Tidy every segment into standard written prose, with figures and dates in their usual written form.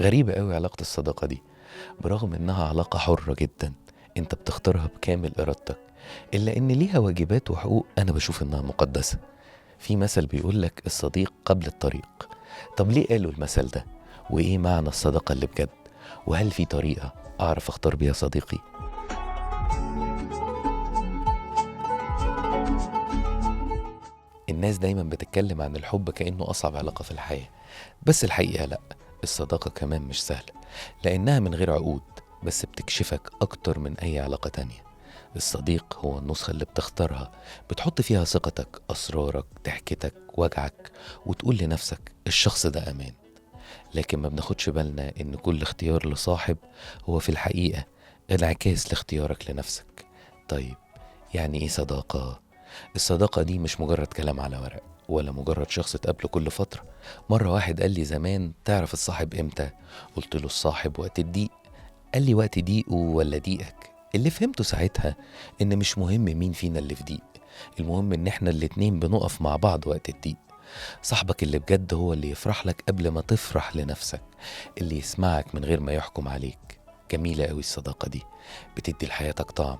غريبة قوي علاقة الصداقة دي، برغم إنها علاقة حرة جدا، أنت بتختارها بكامل إرادتك، إلا إن ليها واجبات وحقوق أنا بشوف إنها مقدسة. في مثل بيقولك الصديق قبل الطريق. طب ليه قالوا المثل ده؟ وإيه معنى الصداقة اللي بجد؟ وهل في طريقة أعرف أختار بيها صديقي؟ الناس دايما بتتكلم عن الحب كأنه أصعب علاقة في الحياة، بس الحقيقة لأ، الصداقة كمان مش سهلة، لأنها من غير عقود، بس بتكشفك أكتر من أي علاقة تانية. الصديق هو النسخة اللي بتختارها، بتحط فيها ثقتك، أسرارك، ضحكتك، وجعك، وتقول لنفسك الشخص ده أمان. لكن ما بناخدش بالنا إن كل اختيار لصاحب هو في الحقيقة انعكاس لاختيارك لنفسك. طيب، يعني إيه صداقة؟ الصداقة دي مش مجرد كلام على ورق، ولا مجرد شخص تقابله كل فترة. مرة واحد قال لي زمان: تعرف الصاحب امتى؟ قلت له: الصاحب وقت الضيق. قال لي: وقت ضيقه ولا ضيقك؟ اللي فهمته ساعتها ان مش مهم مين فينا اللي في ضيق، المهم ان احنا الاتنين بنقف مع بعض وقت الضيق. صاحبك اللي بجد هو اللي يفرح لك قبل ما تفرح لنفسك، اللي يسمعك من غير ما يحكم عليك. جميلة قوي الصداقة دي، بتدي لحياتك طعم،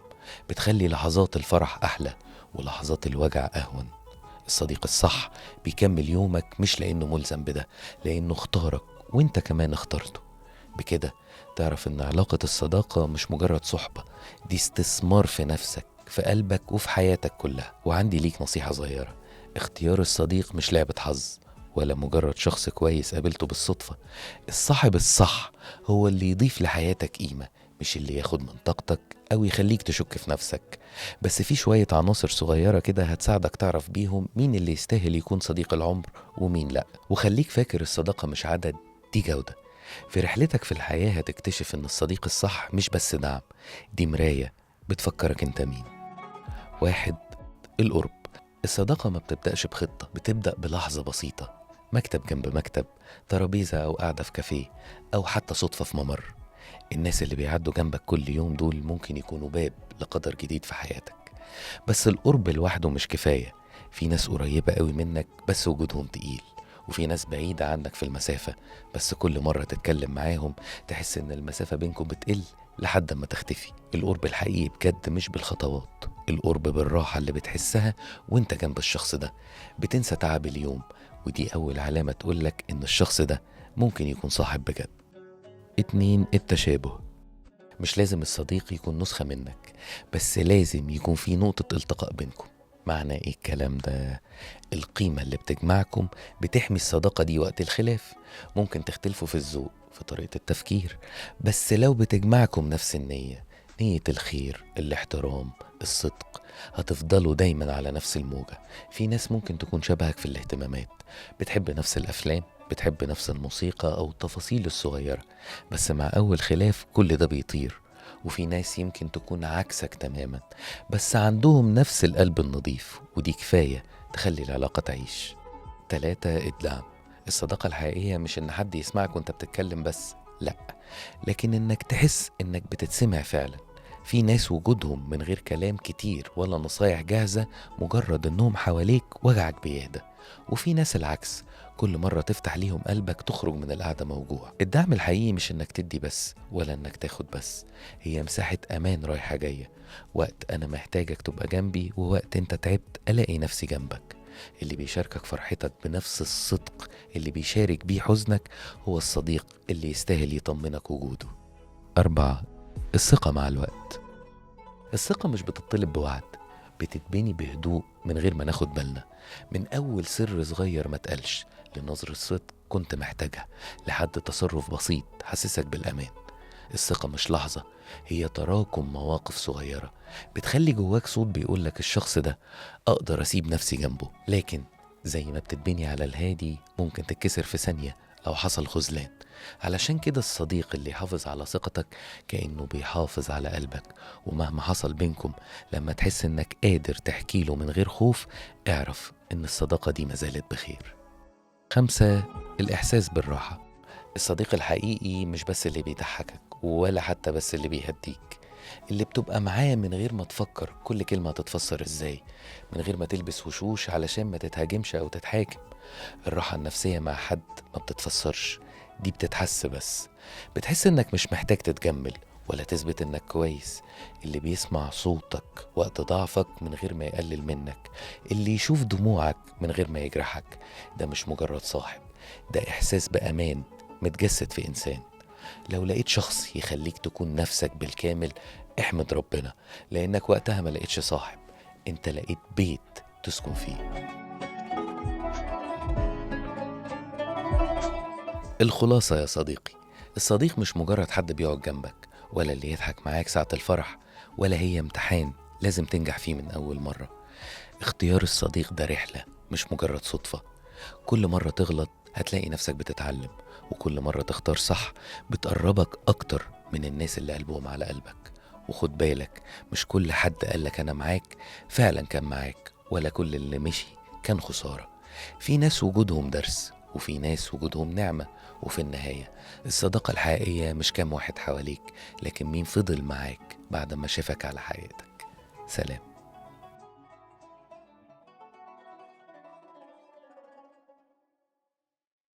بتخلي لحظات الفرح أحلى ولحظات الوجع أهون. الصديق الصح بيكمل يومك مش لأنه ملزم بده، لأنه اختارك وانت كمان اخترته. بكده تعرف ان علاقة الصداقة مش مجرد صحبة، دي استثمار في نفسك، في قلبك، وفي حياتك كلها. وعندي ليك نصيحة صغيرة: اختيار الصديق مش لعبة حظ، ولا مجرد شخص كويس قابلته بالصدفة. الصاحب الصح هو اللي يضيف لحياتك قيمة، مش اللي ياخد من طاقتك أو يخليك تشك في نفسك. بس في شوية عناصر صغيرة كده هتساعدك تعرف بيهم مين اللي يستاهل يكون صديق العمر ومين لأ. وخليك فاكر الصداقة مش عدد، دي جودة. في رحلتك في الحياة هتكتشف إن الصديق الصح مش بس دعم، دي مراية بتفكرك أنت مين. واحد، القرب. الصداقة ما بتبدأش بخطة، بتبدأ بلحظة بسيطة: مكتب جنب مكتب، ترابيزة أو قاعدة في كافيه، أو حتى صدفة في ممر. الناس اللي بيعدوا جنبك كل يوم دول ممكن يكونوا باب لقدر جديد في حياتك. بس القرب لوحده مش كفاية، في ناس قريبة قوي منك بس وجودهم تقيل، وفي ناس بعيدة عنك في المسافة، بس كل مرة تتكلم معاهم تحس ان المسافة بينكم بتقل لحد ما تختفي. القرب الحقيقي بجد مش بالخطوات، القرب بالراحة اللي بتحسها وانت جنب الشخص ده، بتنسى تعب اليوم، ودي أول علامة تقولك إن الشخص ده ممكن يكون صاحب بجد. اتنين، التشابه. مش لازم الصديق يكون نسخة منك، بس لازم يكون في نقطة التقاء بينكم. معنى ايه الكلام ده؟ القيمة اللي بتجمعكم بتحمي الصداقة دي وقت الخلاف. ممكن تختلفوا في الذوق، في طريقة التفكير، بس لو بتجمعكم نفس النية، نية الخير، الاحترام، الصدق، هتفضلوا دايما على نفس الموجة. في ناس ممكن تكون شبهك في الاهتمامات، بتحب نفس الأفلام، بتحب نفس الموسيقى أو التفاصيل الصغيرة، بس مع أول خلاف كل ده بيطير. وفي ناس يمكن تكون عكسك تماما، بس عندهم نفس القلب النظيف، ودي كفاية تخلي العلاقة تعيش. تلاتة، الدعم. الصداقة الحقيقية مش إن حد يسمعك وانت بتتكلم بس، لأ، لكن إنك تحس إنك بتتسمع فعلا. في ناس وجودهم من غير كلام كتير ولا نصايح جاهزة، مجرد إنهم حواليك وجعك بيهدى. وفي ناس العكس، كل مرة تفتح ليهم قلبك تخرج من القعدة موجوع. الدعم الحقيقي مش إنك تدي بس ولا إنك تاخد بس، هي مساحة أمان رايحة جاية، وقت أنا محتاجك تبقى جنبي، ووقت أنت تعبت ألاقي نفسي جنبك. اللي بيشاركك فرحتك بنفس الصدق اللي بيشارك بيه حزنك هو الصديق اللي يستاهل يطمنك وجوده. أربعة، الثقة مع الوقت. الثقة مش بتطلب بوعد، بتتبني بهدوء من غير ما ناخد بالنا. من أول سر صغير ما تقلش، لنظرة صدق كنت محتاجها، لحد تصرف بسيط حسسك بالأمان. الثقة مش لحظة، هي تراكم مواقف صغيرة بتخلي جواك صوت بيقولك الشخص ده أقدر أسيب نفسي جنبه. لكن زي ما بتتبني على الهادي ممكن تتكسر في ثانية لو حصل خذلان. علشان كده الصديق اللي يحافظ على ثقتك كأنه بيحافظ على قلبك، ومهما حصل بينكم، لما تحس انك قادر تحكي له من غير خوف، اعرف ان الصداقة دي مازالت بخير. خمسة، الإحساس بالراحة. الصديق الحقيقي مش بس اللي بيضحكك، ولا حتى بس اللي بيهديك، اللي بتبقى معاه من غير ما تفكر كل كلمة هتتفسر ازاي، من غير ما تلبس وشوش علشان ما تتهاجمش أو تتحاكم. الراحة النفسية مع حد ما بتتفسرش، دي بتتحس بس، بتحس إنك مش محتاج تتجمل ولا تثبت إنك كويس. اللي بيسمع صوتك وقت ضعفك من غير ما يقلل منك، اللي يشوف دموعك من غير ما يجرحك، ده مش مجرد صاحب، ده إحساس بأمان متجسد في إنسان. لو لقيت شخص يخليك تكون نفسك بالكامل، احمد ربنا، لأنك وقتها ما لقيتش صاحب، انت لقيت بيت تسكن فيه. الخلاصة يا صديقي، الصديق مش مجرد حد بيقعد جنبك، ولا اللي يضحك معاك ساعة الفرح، ولا هي امتحان لازم تنجح فيه من أول مرة. اختيار الصديق ده رحلة، مش مجرد صدفة. كل مرة تغلط هتلاقي نفسك بتتعلم، وكل مرة تختار صح بتقربك أكتر من الناس اللي قلبهم على قلبك. وخد بالك، مش كل حد قالك أنا معاك فعلا كان معاك، ولا كل اللي مشي كان خسارة. في ناس وجودهم درس، وفي ناس وجودهم نعمة. وفي النهاية، الصداقة الحقيقية مش كام واحد حواليك، لكن مين فضل معاك بعد ما شافك على حقيقتك. سلام.